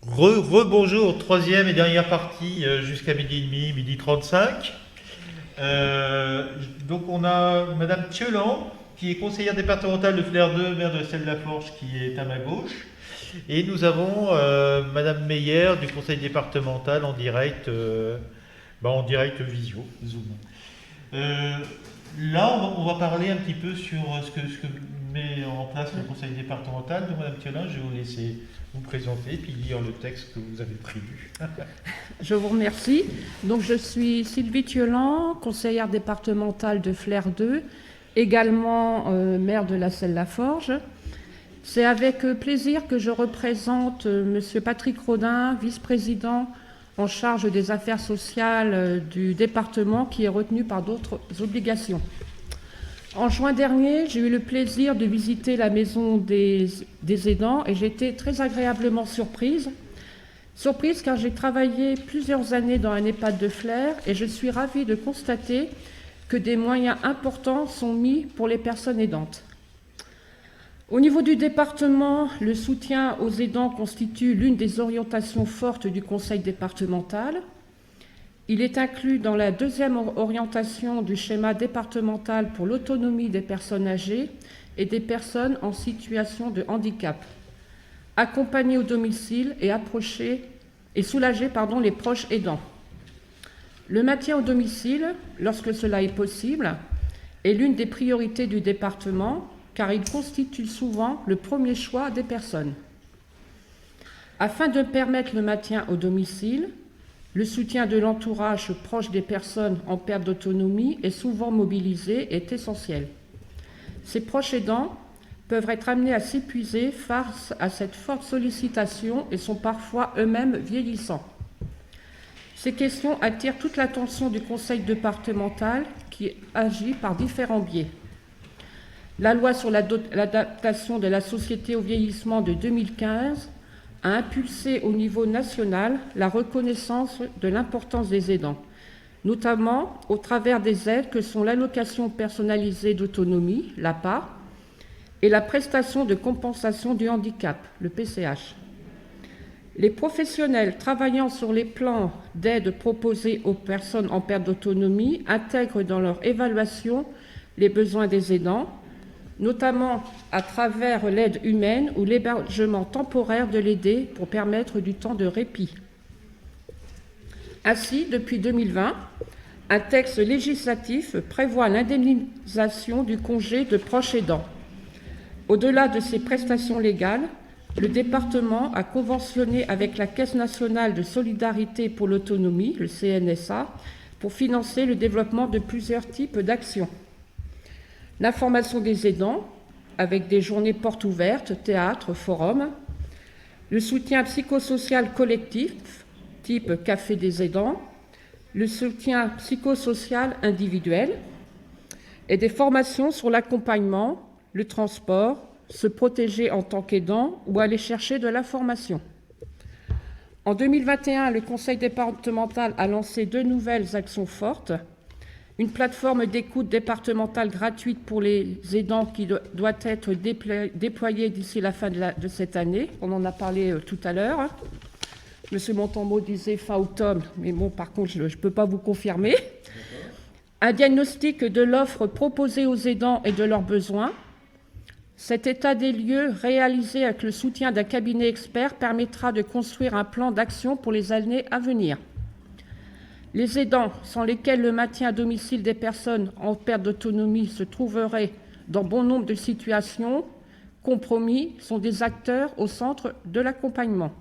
Rebonjour, troisième et dernière partie jusqu'à midi et demi, midi 35. Donc on a Madame Thiolan, qui est conseillère départementale de Flers 2, maire de la Selle-la-Forge, qui est à ma gauche. Et nous avons Madame Meyer du conseil départemental en direct visio, Zoom. Euh, Là, on va parler un petit peu sur ce que met en place le conseil départemental. Donc, Madame Thiolin, je vais vous laisser vous présenter puis lire le texte que vous avez prévu. Je vous remercie. Donc, je suis Sylvie Thiolan, conseillère départementale de Flers 2, également maire de la Selle-la-Forge. C'est avec plaisir que je représente Monsieur Patrick Rodin, vice-président en charge des affaires sociales du département, qui est retenu par d'autres obligations. En juin dernier, j'ai eu le plaisir de visiter la maison des aidants et j'ai été très agréablement surprise. Surprise car j'ai travaillé plusieurs années dans un EHPAD de Flers et je suis ravie de constater que des moyens importants sont mis pour les personnes aidantes. Au niveau du département, le soutien aux aidants constitue l'une des orientations fortes du conseil départemental. Il est inclus dans la deuxième orientation du schéma départemental pour l'autonomie des personnes âgées et des personnes en situation de handicap. Accompagner au domicile et soulager les proches aidants. Le maintien au domicile, lorsque cela est possible, est l'une des priorités du département, car il constitue souvent le premier choix des personnes. Afin de permettre le maintien au domicile, le soutien de l'entourage proche des personnes en perte d'autonomie est souvent mobilisé et est essentiel. Ces proches aidants peuvent être amenés à s'épuiser face à cette forte sollicitation et sont parfois eux-mêmes vieillissants. Ces questions attirent toute l'attention du conseil départemental qui agit par différents biais. La loi sur l'adaptation de la société au vieillissement de 2015 a impulsé au niveau national la reconnaissance de l'importance des aidants, notamment au travers des aides que sont l'allocation personnalisée d'autonomie, l'APA, et la prestation de compensation du handicap, le PCH. Les professionnels travaillant sur les plans d'aide proposés aux personnes en perte d'autonomie intègrent dans leur évaluation les besoins des aidants, notamment à travers l'aide humaine ou l'hébergement temporaire de l'aidé pour permettre du temps de répit. Ainsi, depuis 2020, un texte législatif prévoit l'indemnisation du congé de proche aidant. Au-delà de ces prestations légales, le département a conventionné avec la Caisse nationale de solidarité pour l'autonomie, le CNSA, pour financer le développement de plusieurs types d'actions. L'information des aidants, avec des journées portes ouvertes, théâtres, forums, le soutien psychosocial collectif, type café des aidants, le soutien psychosocial individuel, et des formations sur l'accompagnement, le transport, se protéger en tant qu'aidant ou aller chercher de l'information. En 2021, le conseil départemental a lancé 2 nouvelles actions fortes. Une plateforme d'écoute départementale gratuite pour les aidants qui doit être déployée d'ici la fin de cette année. On en a parlé tout à l'heure. Monsieur Montambeau disait fin octobre, mais bon, par contre, je ne peux pas vous confirmer. Un diagnostic de l'offre proposée aux aidants et de leurs besoins. Cet état des lieux, réalisé avec le soutien d'un cabinet expert, permettra de construire un plan d'action pour les années à venir. Les aidants, sans lesquels le maintien à domicile des personnes en perte d'autonomie se trouverait dans bon nombre de situations compromis, sont des acteurs au centre de l'accompagnement.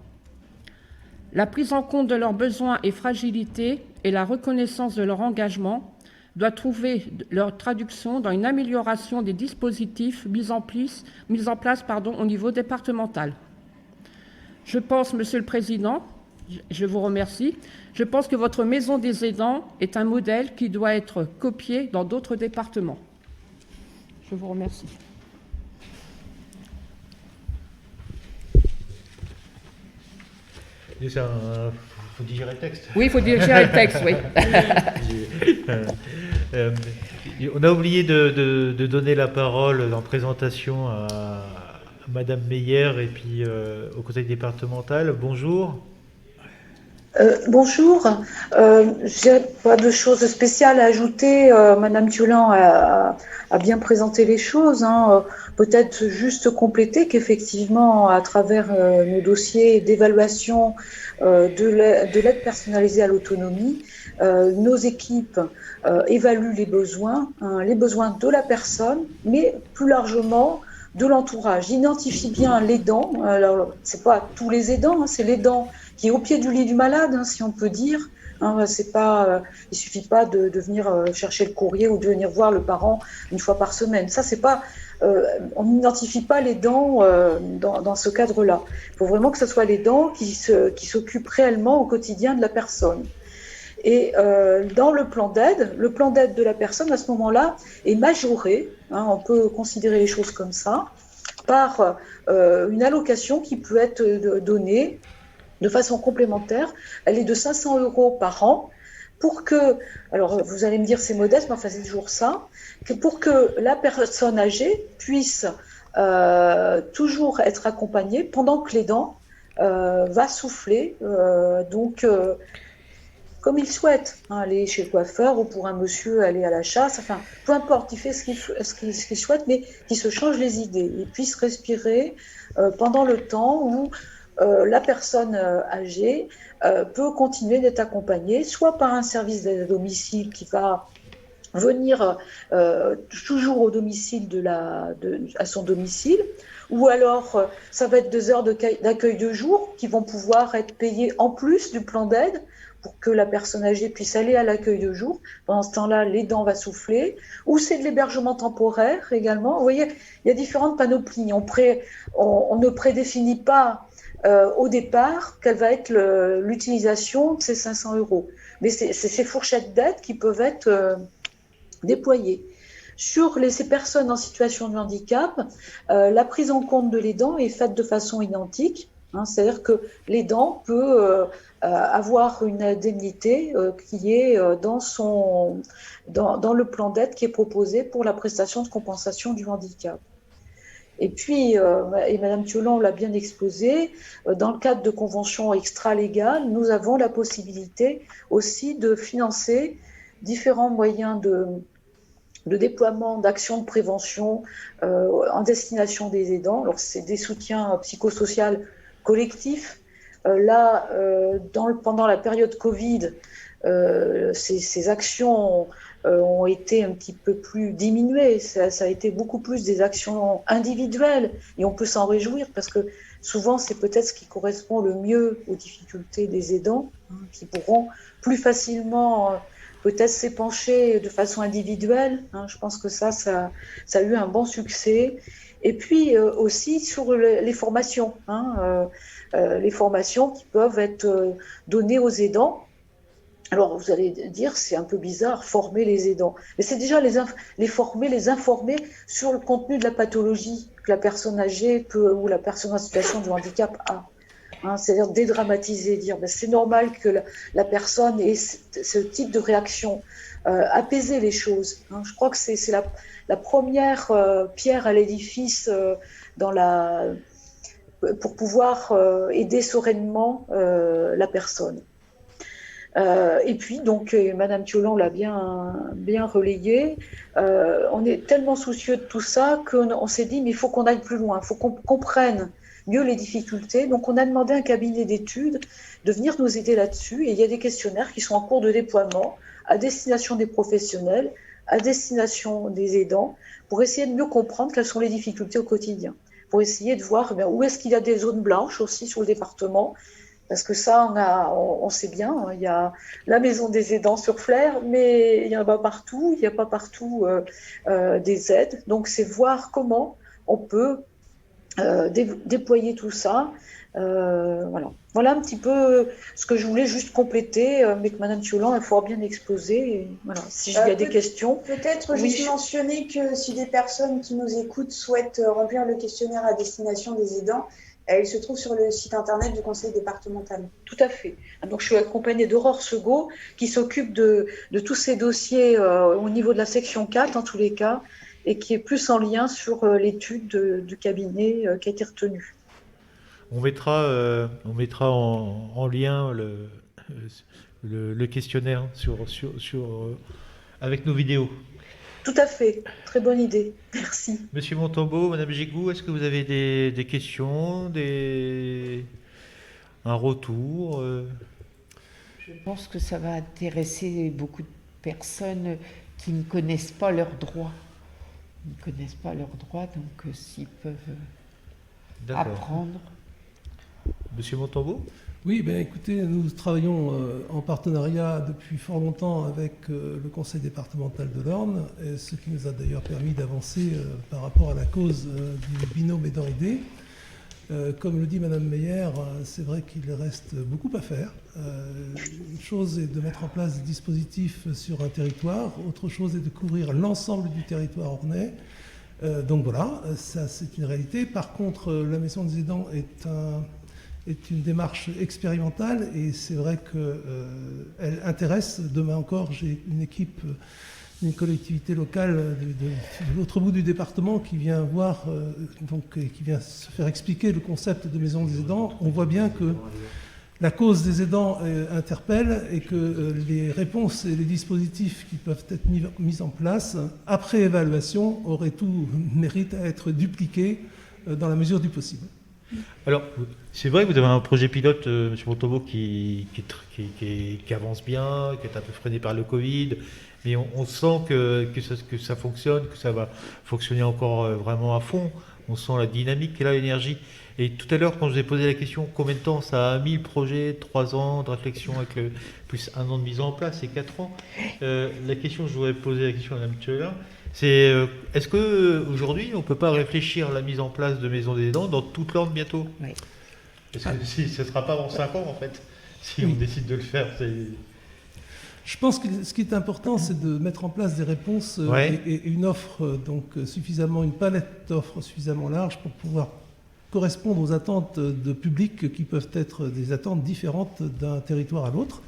La prise en compte de leurs besoins et fragilités et la reconnaissance de leur engagement doit trouver leur traduction dans une amélioration des dispositifs mis en place au niveau départemental. Je pense, Monsieur le Président, je vous remercie. Je pense que votre maison des aidants est un modèle qui doit être copié dans d'autres départements. Je vous remercie. Il faut digérer le texte. Oui, il faut digérer le texte, oui. On a oublié de donner la parole en présentation à Madame Meyer et puis au conseil départemental. Bonjour. Bonjour, j'ai pas de choses spéciales à ajouter. Madame Thiolin a bien présenté les choses, hein. Peut-être juste compléter qu'effectivement, à travers nos dossiers d'évaluation de l'aide personnalisée à l'autonomie, nos équipes évaluent les besoins de la personne, mais plus largement de l'entourage. Identifie bien l'aidant. Alors, c'est pas tous les aidants, hein, c'est l'aidant qui est au pied du lit du malade, hein, si on peut dire. Hein, c'est pas, il suffit pas de venir chercher le courrier ou de venir voir le parent une fois par semaine. Ça, c'est pas, on n'identifie pas les dents dans ce cadre-là. Il faut vraiment que ce soit les dents qui s'occupent réellement au quotidien de la personne. Et dans le plan d'aide de la personne à ce moment-là est majoré, hein, on peut considérer les choses comme ça, par une allocation qui peut être donnée de façon complémentaire. Elle est de 500 € par an pour que, alors vous allez me dire c'est modeste, mais enfin c'est toujours ça, que pour que la personne âgée puisse toujours être accompagnée pendant que l'aidant va souffler, comme il souhaite, hein, aller chez le coiffeur ou pour un monsieur aller à la chasse, enfin peu importe, il fait ce qu'il souhaite, mais qu'il se change les idées, il puisse respirer pendant le temps où la personne âgée peut continuer d'être accompagnée, soit par un service d'aide à domicile qui va venir toujours au domicile à son domicile, ou alors ça va être 2 heures d'accueil de jour qui vont pouvoir être payées en plus du plan d'aide pour que la personne âgée puisse aller à l'accueil de jour. Pendant ce temps-là, l'aidant va souffler. Ou c'est de l'hébergement temporaire également. Vous voyez, il y a différentes panoplies. On ne prédéfinit pas au départ quelle va être l'utilisation de ces 500 €. Mais c'est ces fourchettes d'aide qui peuvent être déployées. Sur ces personnes en situation de handicap, la prise en compte de l'aidant est faite de façon identique. Hein, c'est-à-dire que l'aidant peut avoir une indemnité qui est dans le plan d'aide qui est proposé pour la prestation de compensation du handicap. Et puis, et Madame Thiolin l'a bien exposé, dans le cadre de conventions extra-légales, nous avons la possibilité aussi de financer différents moyens de déploiement d'actions de prévention en destination des aidants. Alors, c'est des soutiens psychosociaux collectifs. Pendant la période Covid, ces actions ont été un petit peu plus diminuées. Ça a été beaucoup plus des actions individuelles et on peut s'en réjouir parce que souvent c'est peut-être ce qui correspond le mieux aux difficultés des aidants, hein, qui pourront plus facilement peut-être s'épancher de façon individuelle. Hein. Je pense que ça a eu un bon succès. Et puis aussi sur les formations, hein, les formations qui peuvent être données aux aidants. Alors vous allez dire, c'est un peu bizarre, former les aidants. Mais c'est déjà les former, les informer sur le contenu de la pathologie que la personne âgée ou la personne en situation de handicap a. Hein, c'est-à-dire dédramatiser, dire ben, c'est normal que la personne ait ce type de réaction, apaiser les choses. Hein. Je crois que c'est la première pierre à l'édifice pour pouvoir aider sereinement la personne. Et puis, donc, Madame Thiolin l'a bien relayé. On est tellement soucieux de tout ça qu'on s'est dit, mais il faut qu'on aille plus loin, il faut qu'on comprenne mieux les difficultés. Donc, on a demandé à un cabinet d'études de venir nous aider là-dessus. Et il y a des questionnaires qui sont en cours de déploiement à destination des professionnels, à destination des aidants, pour essayer de mieux comprendre quelles sont les difficultés au quotidien, pour essayer de voir où est-ce qu'il y a des zones blanches aussi sur le département. Parce que ça, on sait bien, hein, il y a la maison des aidants sur Flers, mais il n'y en a pas partout, il n'y a pas partout des aides. Donc, c'est voir comment on peut déployer tout ça. Voilà un petit peu ce que je voulais juste compléter, mais que Madame Thiolin a fort bien exposé. Et voilà. Si il y a des questions. Peut-être juste mentionner que si des personnes qui nous écoutent souhaitent remplir le questionnaire à destination des aidants, il se trouve sur le site internet du conseil départemental. Tout à fait. Donc, je suis accompagnée d'Aurore Segaud qui s'occupe de tous ces dossiers au niveau de la section 4, en tous les cas. et qui est plus en lien sur l'étude du cabinet qui a été retenue. On mettra en lien le questionnaire avec nos vidéos. Tout à fait, très bonne idée, merci. Monsieur Montambeau, Madame Gigou, est-ce que vous avez des questions, un retour Je pense que ça va intéresser beaucoup de personnes qui ne connaissent pas leurs droits. Ils ne connaissent pas leurs droits, donc s'ils peuvent apprendre. Monsieur Montambeau ? Oui, écoutez, nous travaillons en partenariat depuis fort longtemps avec le conseil départemental de l'Orne, ce qui nous a d'ailleurs permis d'avancer par rapport à la cause du binôme aidant-aidé. Comme le dit Madame Meyer, c'est vrai qu'il reste beaucoup à faire. Une chose est de mettre en place des dispositifs sur un territoire, autre chose est de couvrir l'ensemble du territoire ornais. Donc voilà, ça c'est une réalité. Par contre, la Maison des aidants est une démarche expérimentale et c'est vrai qu'elle intéresse. Demain encore, j'ai une équipe d'une collectivité locale de l'autre bout du département qui vient voir, qui vient se faire expliquer le concept de maison des aidants. On voit bien que la cause des aidants interpelle et que les réponses et les dispositifs qui peuvent être mis en place après évaluation auraient tout mérite à être dupliqués dans la mesure du possible. Alors, c'est vrai que vous avez un projet pilote, M. Montambeau, qui avance bien, qui est un peu freiné par le Covid, mais on sent que ça fonctionne, que ça va fonctionner encore vraiment à fond. On sent la dynamique et l'énergie. Et tout à l'heure, quand je vous ai posé la question, combien de temps ça a mis le projet, 3 ans de réflexion avec plus 1 an de mise en place et 4 ans, la question, je voudrais poser la question à Mme Tchelin, c'est est-ce qu'aujourd'hui, on ne peut pas réfléchir à la mise en place de maisons des aidants dans toute l'Orne bientôt ? Oui. Parce que si, ce ne sera pas avant 5 ans, en fait, si on décide de le faire. Je pense que ce qui est important, c'est de mettre en place des réponses et une offre, une palette d'offres suffisamment large pour pouvoir correspondre aux attentes de public qui peuvent être des attentes différentes d'un territoire à l'autre.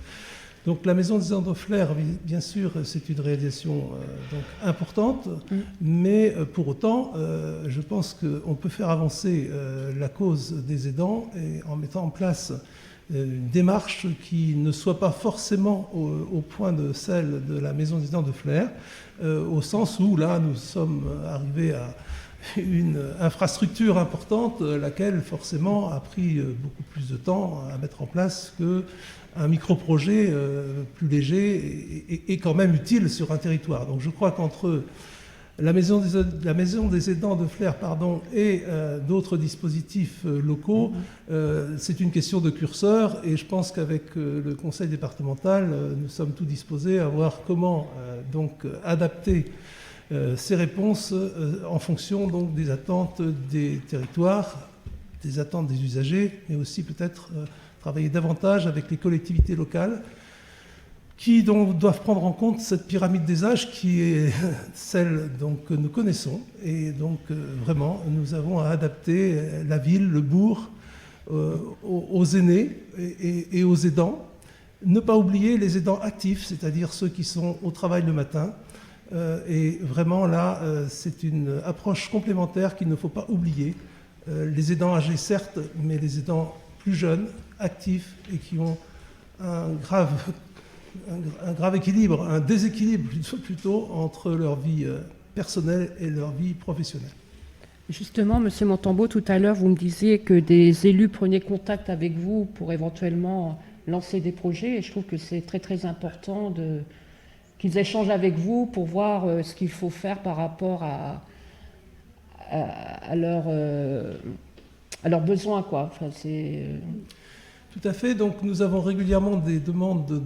Donc la Maison des aidants de Flers, bien sûr, c'est une réalisation importante, mais pour autant, je pense qu'on peut faire avancer la cause des aidants en mettant en place une démarche qui ne soit pas forcément au point de celle de la Maison des aidants de Flers, au sens où là, nous sommes arrivés à une infrastructure importante, laquelle forcément a pris beaucoup plus de temps à mettre en place qu'un micro-projet plus léger et quand même utile sur un territoire. Donc je crois qu'entre la maison des aidants de Flers et d'autres dispositifs locaux, c'est une question de curseur et je pense qu'avec le conseil départemental, nous sommes tous disposés à voir comment adapter ces réponses en fonction des attentes des territoires, des attentes des usagers, mais aussi peut-être travailler davantage avec les collectivités locales qui doivent prendre en compte cette pyramide des âges qui est celle que nous connaissons. Et donc vraiment, nous avons à adapter la ville, le bourg, aux aînés et aux aidants. Ne pas oublier les aidants actifs, c'est-à-dire ceux qui sont au travail le matin. Et vraiment là, c'est une approche complémentaire qu'il ne faut pas oublier. Les aidants âgés, certes, mais les aidants plus jeunes, actifs et qui ont un grave équilibre, un déséquilibre plutôt entre leur vie personnelle et leur vie professionnelle. Justement, M. Montambeau, tout à l'heure, vous me disiez que des élus prenaient contact avec vous pour éventuellement lancer des projets. Et je trouve que c'est très, très important qu'ils échangent avec vous pour voir ce qu'il faut faire par rapport à leurs besoins, quoi. Enfin, Tout à fait. Donc, nous avons régulièrement des demandes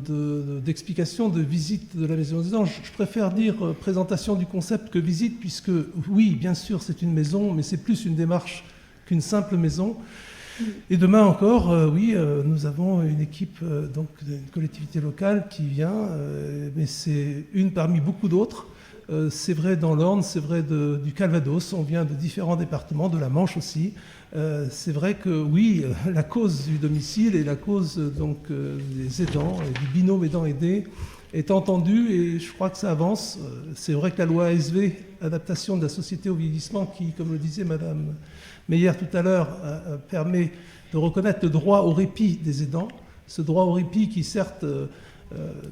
d'explications, de visite de la Maison des aidants. Je préfère dire présentation du concept que visite, puisque, oui, bien sûr, c'est une maison, mais c'est plus une démarche qu'une simple maison. Et demain encore, nous avons une équipe, d'une collectivité locale qui vient, mais c'est une parmi beaucoup d'autres. C'est vrai dans l'Orne, c'est vrai du Calvados, on vient de différents départements, de la Manche aussi. C'est vrai que oui, la cause du domicile et la cause des aidants et du binôme aidant-aidé est entendu et je crois que ça avance. C'est vrai que la loi ASV, adaptation de la société au vieillissement, qui, comme le disait Madame Meyer tout à l'heure, permet de reconnaître le droit au répit des aidants. Ce droit au répit qui, certes,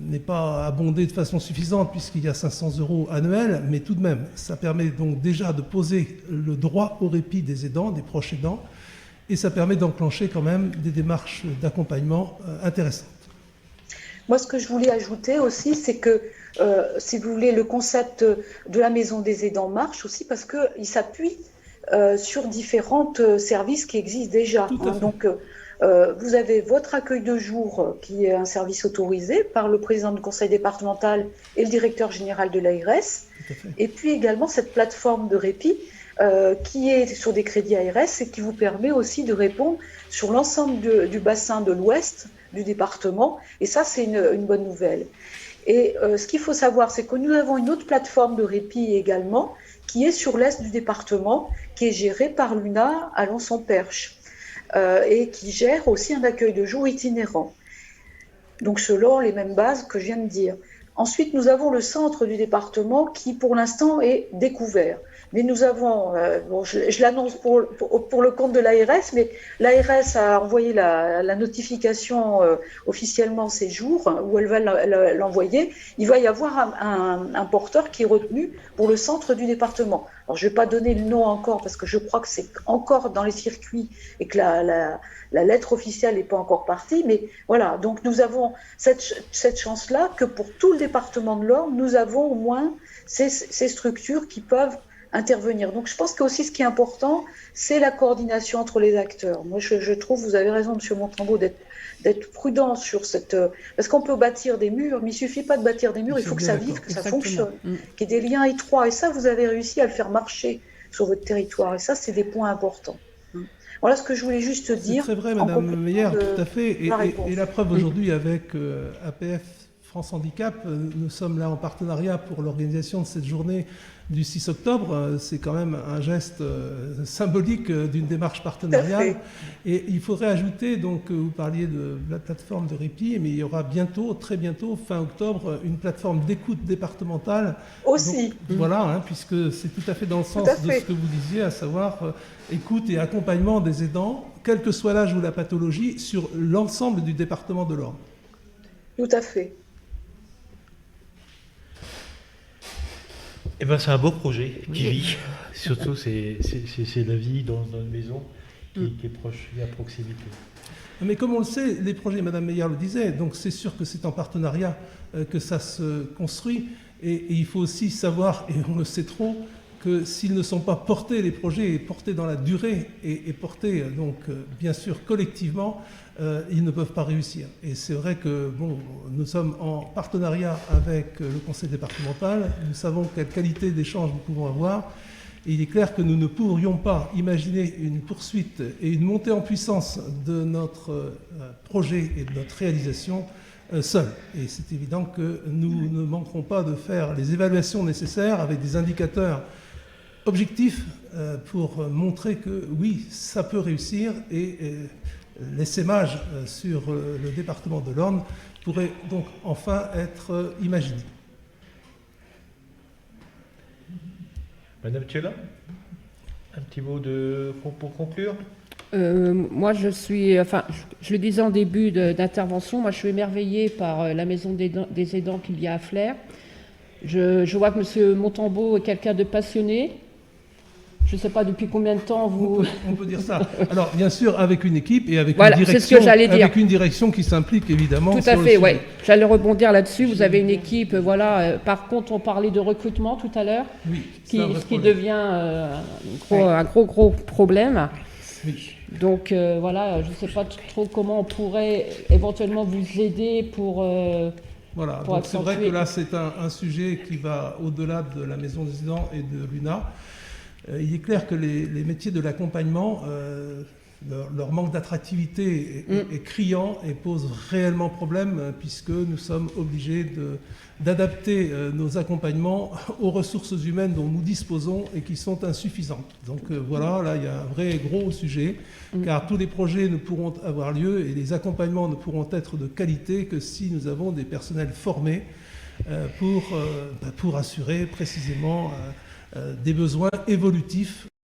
n'est pas abondé de façon suffisante puisqu'il y a 500 € annuels, mais tout de même, ça permet donc déjà de poser le droit au répit des aidants, des proches aidants, et ça permet d'enclencher quand même des démarches d'accompagnement intéressantes. Moi, ce que je voulais ajouter aussi, c'est que, si vous voulez, le concept de la maison des aidants marche aussi parce qu'il s'appuie sur différents services qui existent déjà. Donc, vous avez votre accueil de jour, qui est un service autorisé par le président du conseil départemental et le directeur général de l'ARS. Et puis également cette plateforme de répit qui est sur des crédits ARS et qui vous permet aussi de répondre sur l'ensemble du bassin de l'Ouest du département. Et ça, c'est une bonne nouvelle. Et ce qu'il faut savoir, c'est que nous avons une autre plateforme de répit également qui est sur l'Est du département, qui est gérée par l'UNA à Alençon-Perche. Et qui gère aussi un accueil de jour itinérant. Donc selon les mêmes bases que je viens de dire. Ensuite, nous avons le centre du département qui, pour l'instant, est découvert. Mais nous avons, je l'annonce pour le compte de l'ARS, mais l'ARS a envoyé la notification officiellement ces jours, où elle va l'envoyer. Il va y avoir un porteur qui est retenu pour le centre du département. Alors, je ne vais pas donner le nom encore, parce que je crois que c'est encore dans les circuits et que la lettre officielle n'est pas encore partie. Mais voilà, donc nous avons cette chance-là que pour tout le département de l'Orne, nous avons au moins ces structures qui peuvent intervenir. Donc je pense que aussi ce qui est important, c'est la coordination entre les acteurs. Moi je trouve, vous avez raison Monsieur Montambeau, d'être prudent sur cette... Parce qu'on peut bâtir des murs, mais il ne suffit pas de bâtir des murs, il faut que ça vive, que ça fonctionne, qu'il y ait des liens étroits. Et ça, vous avez réussi à le faire marcher sur votre territoire. Et ça, c'est des points importants. Voilà ce que je voulais juste dire. C'est très vrai, Madame Meyer, tout à fait. Et la preuve aujourd'hui avec APF France Handicap, nous sommes là en partenariat pour l'organisation de cette journée du 6 octobre. C'est quand même un geste symbolique d'une démarche partenariale. Et il faudrait ajouter, donc vous parliez de la plateforme de répit, mais il y aura bientôt, très bientôt, fin octobre, une plateforme d'écoute départementale. Aussi. Donc, voilà, puisque c'est tout à fait dans le sens de ce que vous disiez, à savoir écoute et accompagnement des aidants, quel que soit l'âge ou la pathologie, sur l'ensemble du département de l'Orne. Tout à fait. Eh ben, c'est un beau projet qui vit. Surtout, c'est la vie dans une maison qui est proche et à proximité. Mais comme on le sait, les projets, Madame Meyer le disait, donc c'est sûr que c'est en partenariat que ça se construit. Et il faut aussi savoir, et on le sait trop, que s'ils ne sont pas portés, les projets portés dans la durée et portés donc bien sûr collectivement, ils ne peuvent pas réussir. Et c'est vrai que bon, nous sommes en partenariat avec le conseil départemental, nous savons quelle qualité d'échange nous pouvons avoir, et il est clair que nous ne pourrions pas imaginer une poursuite et une montée en puissance de notre projet et de notre réalisation seul. Et c'est évident que nous ne manquerons pas de faire les évaluations nécessaires avec des indicateurs objectifs pour montrer que oui, ça peut réussir et l'essaimage sur le département de l'Orne pourrait donc enfin être imaginé. Madame Thielin, un petit mot pour conclure. Moi, je le disais en début d'intervention, moi je suis émerveillée par la maison des aidants qu'il y a à Flers. Je vois que M. Montambeau est quelqu'un de passionné. Je ne sais pas depuis combien de temps vous... On peut dire ça. Alors, bien sûr, avec une équipe et avec, voilà, une, direction, c'est ce que j'allais dire. Avec une direction qui s'implique évidemment. Tout à fait, oui. J'allais rebondir là-dessus. Vous avez une équipe, voilà. Par contre, on parlait de recrutement tout à l'heure, oui, ce qui devient un gros problème. Oui. Donc, voilà, je ne sais pas trop comment on pourrait éventuellement vous aider pour... Voilà, donc c'est vrai que là, c'est un sujet qui va au-delà de la maison des aidants et de l'UNA. Il est clair que les métiers de l'accompagnement, leur manque d'attractivité est criant et pose réellement problème, puisque nous sommes obligés d'adapter nos accompagnements aux ressources humaines dont nous disposons et qui sont insuffisantes. Donc voilà, là il y a un vrai gros sujet, car tous les projets ne pourront avoir lieu et les accompagnements ne pourront être de qualité que si nous avons des personnels formés pour assurer précisément des besoins évolutifs